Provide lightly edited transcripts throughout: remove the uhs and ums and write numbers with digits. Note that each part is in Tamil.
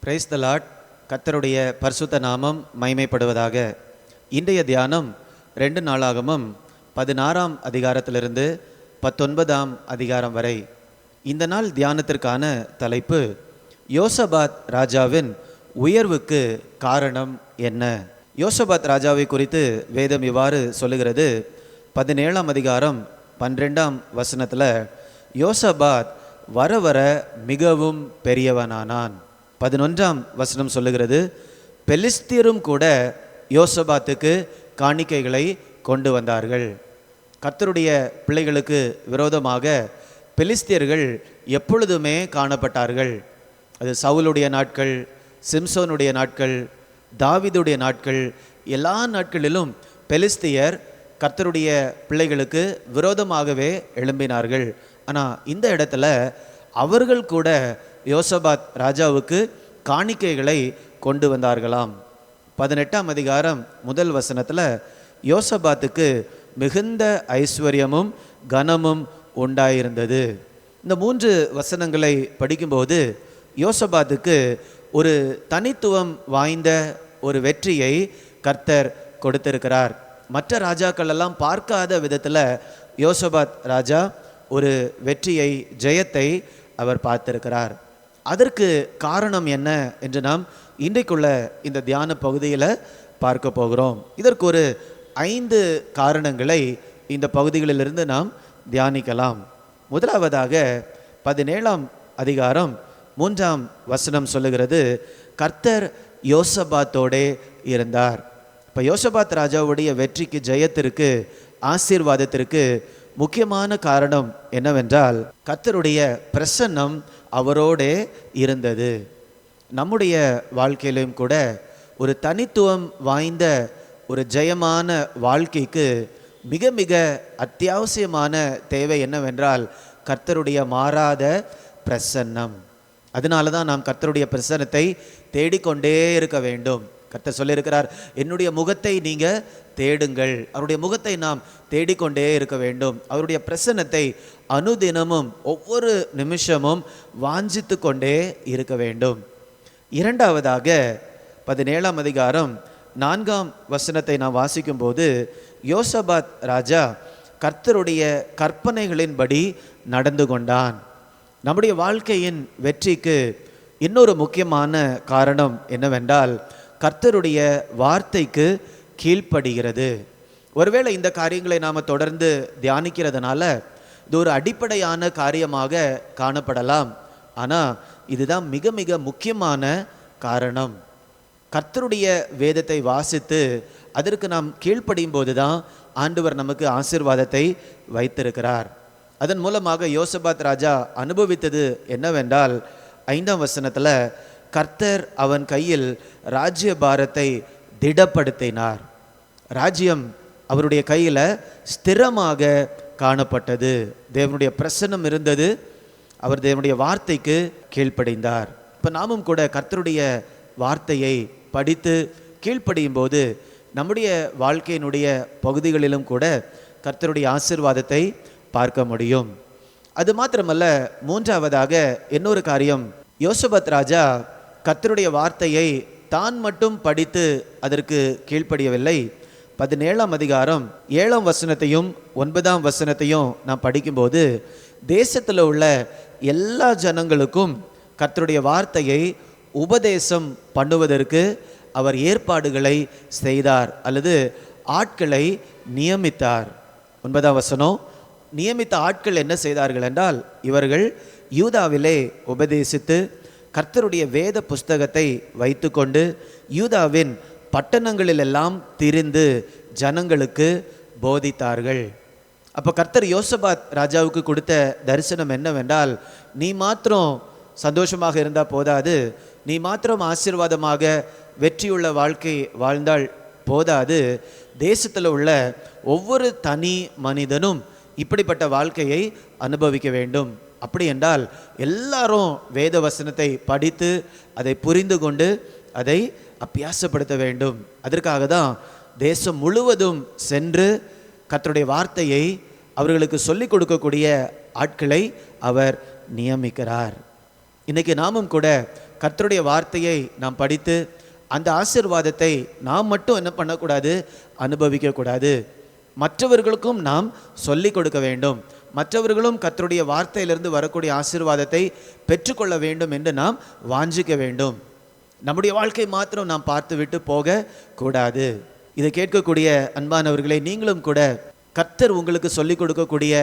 Praise the Lord. கர்த்தருடைய பரிசுத்த நாமம் மகிமைப்படுவதாக. இன்றைய தியானம் 2 நாளாகமம் 16ஆம் அதிகாரத்திலிருந்து 19ஆம் அதிகாரம் வரை. இந்த நாள் தியானத்திற்கான தலைப்பு, யோசபாத் ராஜாவின் உயர்வுக்கு காரணம் என்ன? யோசபாத் ராஜாவை குறித்து வேதம் இவ்வாறு சொல்லுகிறது. 17ஆம் அதிகாரம் 12ஆம் வசனத்தில், யோசபாத் வர வர மிகவும் பெரியவனானான். 11ஆம் வசனம் சொல்லுகிறது, பெலிஸ்தியரும் கூட யோசபாத்துக்கு காணிக்கைகளை கொண்டு வந்தார்கள். கர்த்தருடைய பிள்ளைகளுக்கு விரோதமாக பெலிஸ்தியர்கள் எப்பொழுதுமே காணப்பட்டார்கள். அது சவுலுடைய நாட்கள், சிம்சோனுடைய நாட்கள், தாவீதுடைய நாட்கள், எல்லா நாட்களிலும் பெலிஸ்தியர் கர்த்தருடைய பிள்ளைகளுக்கு விரோதமாகவே எழும்பினார்கள். ஆனால் இந்த இடத்துல அவர்கள் கூட யோசபாத் ராஜாவுக்கு காணிக்கைகளை கொண்டு வந்தார்களாம். 18ஆம் அதிகாரம் 1 வசனத்தில், யோசபாத்துக்கு மிகுந்த ஐஸ்வர்யமும் கனமும் உண்டாயிருந்தது. இந்த 3 வசனங்களை படிக்கும்போது யோசபாத்துக்கு ஒரு தனித்துவம் வாய்ந்த ஒரு வெற்றியை கர்த்தர் கொடுத்திருக்கிறார். மற்ற ராஜாக்கள் எல்லாம் பார்க்காத விதத்தில் யோசபாத் ராஜா ஒரு வெற்றியை, ஜெயத்தை அவர் பார்த்திருக்கிறார். அதற்கு காரணம் என்ன என்று நாம் இன்றைக்குள்ள இந்த தியான பகுதியில் பார்க்க போகிறோம். இதற்கு ஒரு 5 காரணங்களை இந்த பகுதிகளிலிருந்து நாம் தியானிக்கலாம். முதலாவதாக 17ஆம் அதிகாரம் 3ஆம் வசனம் சொல்லுகிறது, கர்த்தர் யோசபாத்தோடே இருந்தார். இப்போ யோசபாத் ராஜாவுடைய வெற்றிக்கு, ஜெயத்திற்கு, ஆசீர்வாதத்திற்கு முக்கியமான காரணம் என்னவென்றால், கர்த்தருடைய பிரசன்னம் அவரோடே இருந்தது. நம்முடைய வாழ்க்கையிலும் கூட ஒரு தனித்துவம் வாய்ந்த ஒரு ஜெயமான வாழ்க்கைக்கு மிக மிக அத்தியாவசியமான தேவை என்னவென்றால், கர்த்தருடைய மாறாத பிரசன்னம். அதனால தான் நாம் கர்த்தருடைய பிரசன்னத்தை தேடிக்கொண்டே இருக்க வேண்டும். கர்த்தர் சொல்லியிருக்கிறார், என்னுடைய முகத்தை நீங்கள் தேடுங்கள். அவருடைய முகத்தை நாம் தேடிக்கொண்டே இருக்க வேண்டும். அவருடைய பிரசன்னத்தை அனுதினமும் ஒவ்வொரு நிமிஷமும் வாஞ்சித்து கொண்டே இருக்க வேண்டும். இரண்டாவதாக 17ஆம் அதிகாரம் 4ஆம் வசனத்தை நாம் வாசிக்கும் போது, யோசபாத் ராஜா கர்த்தருடைய கற்பனைகளின்படி நடந்து கொண்டான். நம்முடைய வாழ்க்கையின் வெற்றிக்கு இன்னொரு முக்கியமான காரணம் என்னவென்றால், கர்த்தருடைய வார்த்தைக்கு கீழ்ப்படுகிறது. ஒருவேளை இந்த காரியங்களை நாம் தொடர்ந்து தியானிக்கிறதுனால இது ஒரு அடிப்படையான காரியமாக காணப்படலாம். ஆனால் இதுதான் மிக மிக முக்கியமான காரணம். கர்த்தருடைய வேதத்தை வாசித்து அதற்கு நாம் கீழ்ப்படியும் போது தான் ஆண்டவர் நமக்கு ஆசீர்வாதத்தை வைத்திருக்கிறார். அதன் மூலமாக யோசபாத் ராஜா அனுபவித்தது என்னவென்றால், 5ஆம் வசனத்தில், கர்த்தர் அவன் கையில் ராஜ்ய பாரத்தை திடப்படுத்தினார். ராஜ்யம் அவருடைய கையில் ஸ்திரமாக காணப்பட்டது. தேவனுடைய பிரசன்னம் இருந்தது. அவர் தேவனுடைய வார்த்தைக்கு கீழ்ப்படிந்தார். இப்போ நாமும் கூட கர்த்தருடைய வார்த்தையை படித்து கீழ்ப்படியும் போது நம்முடைய வாழ்க்கையினுடைய பகுதிகளிலும் கூட கர்த்தருடைய ஆசீர்வாதத்தை பார்க்க முடியும். அது மாத்திரமல்ல, மூன்றாவதாக இன்னொரு காரியம், யோசபாத் ராஜா கர்த்தருடைய வார்த்தையை தான் மட்டும் படித்து அதற்கு கீழ்ப்படியவில்லை. 17ஆம் அதிகாரம் 7ஆம் வசனத்தையும் 9ஆம் வசனத்தையும் நாம் படிக்கும்போது, தேசத்தில் உள்ள எல்லா ஜனங்களுக்கும் கர்த்தருடைய வார்த்தையை உபதேசம் பண்ணுவதற்கு அவர் ஏற்பாடுகளை செய்தார், அல்லது ஆட்களை நியமித்தார். 9ஆம் வசனம், நியமித்த ஆட்கள் என்ன செய்தார்கள் என்றால், இவர்கள் யூதாவிலே உபதேசித்து கர்த்தருடைய வேத புஸ்தகத்தை வைத்து கொண்டு யூதாவின் பட்டணங்களிலெல்லாம் திரிந்து ஜனங்களுக்கு போதித்தார்கள். அப்போ கர்த்தர் யோசபாத் ராஜாவுக்கு கொடுத்த தரிசனம் என்னவென்றால், நீ மாத்திரம் சந்தோஷமாக இருந்தால் போதாது, நீ மாத்திரம் ஆசீர்வாதமாக வெற்றியுள்ள வாழ்க்கை வாழ்ந்தால் போதாது, தேசத்தில் உள்ள ஒவ்வொரு தனி மனிதனும் இப்படிப்பட்ட வாழ்க்கையை அனுபவிக்க வேண்டும். அப்படி என்றால் எல்லாரும் வேத வசனத்தை படித்து அதை புரிந்து கொண்டு அதை அபியாசப்படுத்த வேண்டும். அதற்காக தான் தேசம் முழுவதும் சென்று கர்த்தருடைய வார்த்தையை அவர்களுக்கு சொல்லிக் கொடுக்கக்கூடிய ஆட்களை அவர் நியமிக்கிறார். இன்றைக்கி நாமும் கூட கர்த்தருடைய வார்த்தையை நாம் படித்து அந்த ஆசீர்வாதத்தை நாம் மட்டும் என்ன பண்ணக்கூடாது, அனுபவிக்கக்கூடாது. மற்றவர்களுக்கும் நாம் சொல்லிக் கொடுக்க வேண்டும். மற்றவர்களும் கர்த்தருடைய வார்த்தையிலிருந்து வரக்கூடிய ஆசீர்வாதத்தை பெற்றுக்கொள்ள வேண்டும் என்று நாம் வாஞ்சிக்க வேண்டும். நம்முடைய வாழ்க்கை மாத்திரம் நாம் பார்த்து விட்டு போக கூடாது. இதை கேட்கக்கூடிய அன்பானவர்களை, நீங்களும் கூட கர்த்தர் உங்களுக்கு சொல்லிக் கொடுக்கக்கூடிய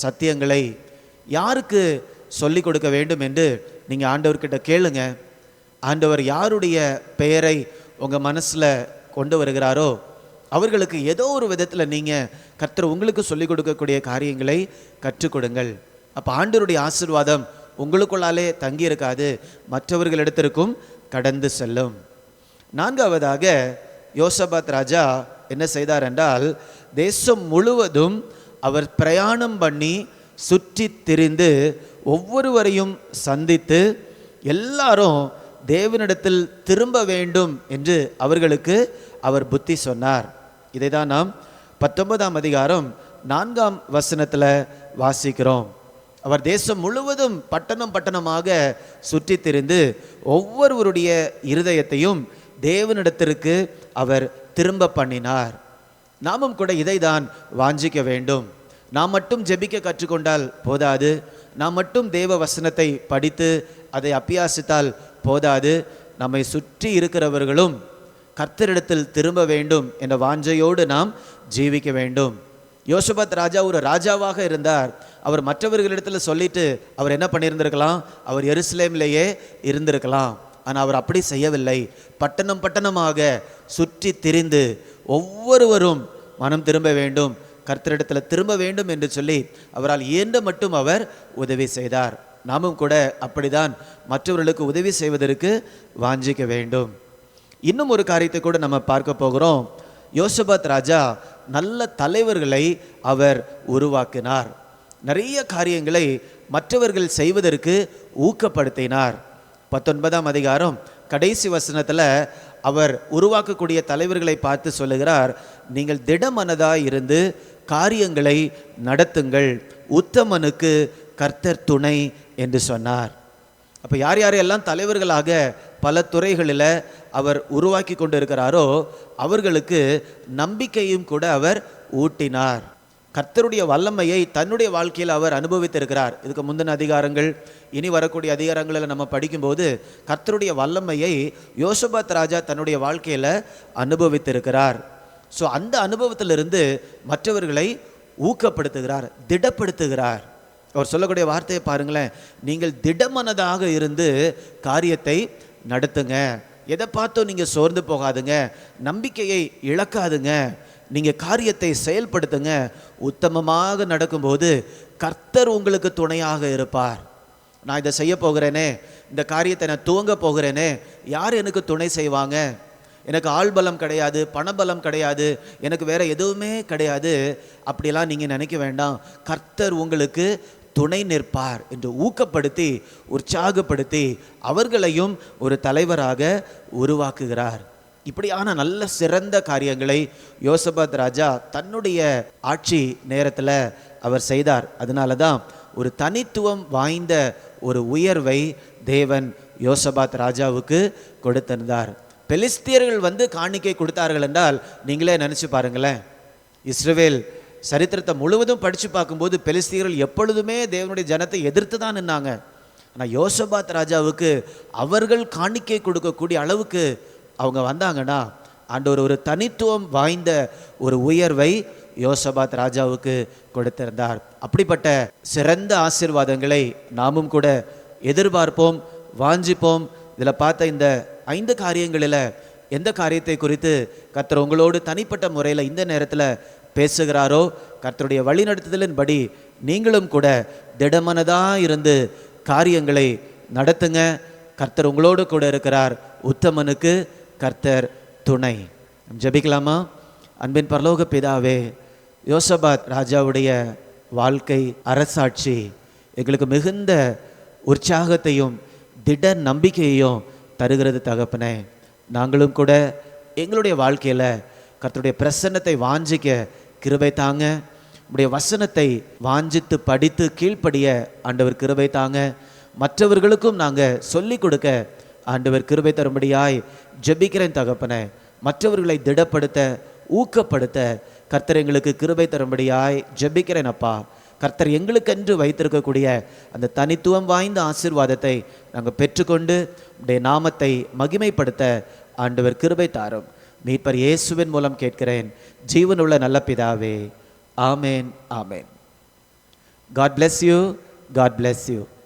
சத்தியங்களை யாருக்கு சொல்லிக் கொடுக்க வேண்டும் என்று நீங்கள் ஆண்டவர்கிட்ட கேளுங்க. ஆண்டவர் யாருடைய பெயரை உங்கள் மனசில் கொண்டு வருகிறாரோ அவர்களுக்கு ஏதோ ஒரு விதத்தில் நீங்கள் கர்த்தர் உங்களுக்கு சொல்லிக் கொடுக்கக்கூடிய காரியங்களை கற்றுக் கொடுங்கள். அப்போ ஆண்டவருடைய ஆசீர்வாதம் உங்களுக்குள்ளாலே தங்கி இருக்காது, மற்றவர்களிடத்திற்கும் கடந்து செல்லும். நான்காவதாக யோசபாத் ராஜா என்ன செய்தார் என்றால், தேசம் முழுவதும் அவர் பிரயாணம் பண்ணி சுற்றி திரிந்து ஒவ்வொருவரையும் சந்தித்து எல்லாரும் தேவனிடத்தில் திரும்ப வேண்டும் என்று அவர்களுக்கு அவர் புத்தி சொன்னார். இதை தான் நாம் 19ஆம் அதிகாரம் 4ஆம் வசனத்தில் வாசிக்கிறோம். அவர் தேசம் முழுவதும் பட்டணம் பட்டணமாக சுற்றி திரிந்து ஒவ்வொருவருடைய இருதயத்தையும் தேவனிடத்திற்கு அவர் திரும்ப பண்ணினார். நாமும் கூட இதை தான் வாஞ்சிக்க வேண்டும். நாம் மட்டும் ஜெபிக்க கற்றுக்கொண்டால் போதாது, நாம் மட்டும் தேவ வசனத்தை படித்து அதை அபியாசித்தால் போதாது, நம்மை சுற்றி இருக்கிறவர்களும் கர்த்தரிடத்தில் திரும்ப வேண்டும் என்ற வாஞ்சையோடு நாம் ஜீவிக்க வேண்டும். யோசபாத் ராஜா ஒரு ராஜாவாக இருந்தார். அவர் மற்றவர்களிடத்தில் சொல்லிட்டு அவர் என்ன பண்ணியிருந்திருக்கலாம், அவர் எருசலேமிலேயே இருந்திருக்கலாம். ஆனால் அவர் அப்படி செய்யவில்லை. பட்டணம் பட்டணமாக சுற்றி திரிந்து ஒவ்வொருவரும் மனம் திரும்ப வேண்டும், கர்த்தரிடத்தில் திரும்ப வேண்டும் என்று சொல்லி அவரால் இயன்ற மட்டும் அவர் உதவி செய்தார். நாமும் கூட அப்படிதான் மற்றவர்களுக்கு உதவி செய்வதற்கு வாஞ்சிக்க வேண்டும். இன்னும் ஒரு காரியத்தை கூட நம்ம பார்க்க போகிறோம். யோசபாத் ராஜா நல்ல தலைவர்களை அவர் உருவாக்கினார். நிறைய காரியங்களை மற்றவர்கள் செய்வதற்கு ஊக்கப்படுத்தினார். 19ஆம் அதிகாரம் கடைசி வசனத்தில் அவர் உருவாக்கக்கூடிய தலைவர்களை பார்த்து சொல்லுகிறார், நீங்கள் திடமனதாய் இருந்து காரியங்களை நடத்துங்கள், உத்தமனுக்கு கர்த்தர் துணை என்று சொன்னார். அப்போ யார் யாரெல்லாம் தலைவர்களாக பல துறைகளில் அவர் உருவாக்கி கொண்டு இருக்கிறாரோ அவர்களுக்கு நம்பிக்கையும் கூட அவர் ஊட்டினார். கர்த்தருடைய வல்லமையை தன்னுடைய வாழ்க்கையில் அவர் அனுபவித்திருக்கிறார். இதுக்கு முந்தின அதிகாரங்கள், இனி வரக்கூடிய அதிகாரங்களில் நம்ம படிக்கும்போது கர்த்தருடைய வல்லமையை யோசபாத் ராஜா தன்னுடைய வாழ்க்கையில் அனுபவித்திருக்கிறார். ஸோ அந்த அனுபவத்திலிருந்து மற்றவர்களை ஊக்கப்படுத்துகிறார், திடப்படுத்துகிறார். அவர் சொல்லக்கூடிய வார்த்தையை பாருங்களேன், நீங்கள் திடமனதாக இருந்து காரியத்தை நடத்துங்க, எதை பார்த்தோ நீங்கள் சோர்ந்து போகாதுங்க, நம்பிக்கையை இழக்காதுங்க, நீங்கள் காரியத்தை செயல்படுத்துங்க. உத்தமமாக நடக்கும்போது கர்த்தர் உங்களுக்கு துணையாக இருப்பார். நான் இதை செய்ய போகிறேனே, இந்த காரியத்தை நான் துவங்க போகிறேனே, யார் எனக்கு துணை செய்வாங்க? எனக்கு ஆள் பலம் கிடையாது, பணபலம் கிடையாது, எனக்கு வேற எதுவுமே கிடையாது, அப்படிலாம் நீங்கள் நினைக்க வேண்டாம். கர்த்தர் உங்களுக்கு துணை நிற்பார் என்று ஊக்கப்படுத்தி உற்சாகப்படுத்தி அவர்களையும் ஒரு தலைவராக உருவாக்குகிறார். இப்படியான நல்ல சிறந்த காரியங்களை யோசபாத் ராஜா தன்னுடைய ஆட்சி நேரத்தில் அவர் செய்தார். அதனால தான் ஒரு தனித்துவம் வாய்ந்த ஒரு உயர்வை தேவன் யோசபாத் ராஜாவுக்கு கொடுத்திருந்தார். பெலிஸ்தியர்கள் வந்து காணிக்கை கொடுத்தார்கள் என்றால் நீங்களே நினச்சி பாருங்களேன். இஸ்ரவேல் சரித்திரத்தை முழுவதும் படித்து பார்க்கும்போது பெலிஸ்தியர்கள் எப்பொழுதுமே தேவனுடைய ஜனத்தை எதிர்த்து தான் நின்னாங்க. ஆனால் யோசபாத் ராஜாவுக்கு அவர்கள் காணிக்கை கொடுக்கக்கூடிய அளவுக்கு அவங்க வந்தாங்கன்னா ஆண்டவர் ஒரு தனித்துவம் வாய்ந்த ஒரு உயர்வை யோசபாத் ராஜாவுக்கு கொடுத்திருந்தார். அப்படிப்பட்ட சிறந்த ஆசீர்வாதங்களை நாமும் கூட எதிர்பார்ப்போம், வாஞ்சிப்போம். இதில் பார்த்த இந்த 5 காரியங்களில் எந்த காரியத்தை குறித்து கர்த்தர் உங்களோடு தனிப்பட்ட முறையில் இந்த நேரத்தில் பேசுகிறாரோ கர்த்தருடைய வழிநடத்துதலின்படி நீங்களும் கூட திடமனதாக இருந்து காரியங்களை நடத்துங்க. கர்த்தர் உங்களோடு கூட இருக்கிறார். உத்தமனுக்கு கர்த்தர் துணை. ஜெபிக்கலாமா? அன்பின் பரலோக பிதாவே, யோசபாத் ராஜாவுடைய வாழ்க்கை அரசாட்சி எங்களுக்கு மிகுந்த உற்சாகத்தையும் திட நம்பிக்கையையும் தருகிறது தகப்பனே. நாங்களும் கூட எங்களுடைய வாழ்க்கையில் கர்த்தருடைய பிரசன்னத்தை வாஞ்சிக்க கிருபை தாங்க. உடைய வசனத்தை வாஞ்சித்து படித்து கீழ்ப்படிய ஆண்டவர் கிருபை தாங்க. மற்றவர்களுக்கும் நாங்கள் சொல்லிக் கொடுக்க ஆண்டவர் கிருபை தரும்படியாய் ஜெபிக்கிறேன் தகப்பனே. மற்றவர்களை திடப்படுத்த, ஊக்கப்படுத்த கர்த்தர் எங்களுக்கு கிருபை தரும்படியாய் ஜெபிக்கிறேன் அப்பா. கர்த்தர் எங்களுக்கென்று வைத்திருக்கக்கூடிய அந்த தனித்துவம் வாய்ந்த ஆசீர்வாதத்தை நாங்கள் பெற்றுக்கொண்டு உடைய நாமத்தை மகிமைப்படுத்த ஆண்டவர் கிருபை தாரும். மீட்பர் இயேசுவின் மூலம் கேட்கிறேன் ஜீவனுள்ள நல்ல பிதாவே. ஆமேன், ஆமேன். God bless you. God bless you.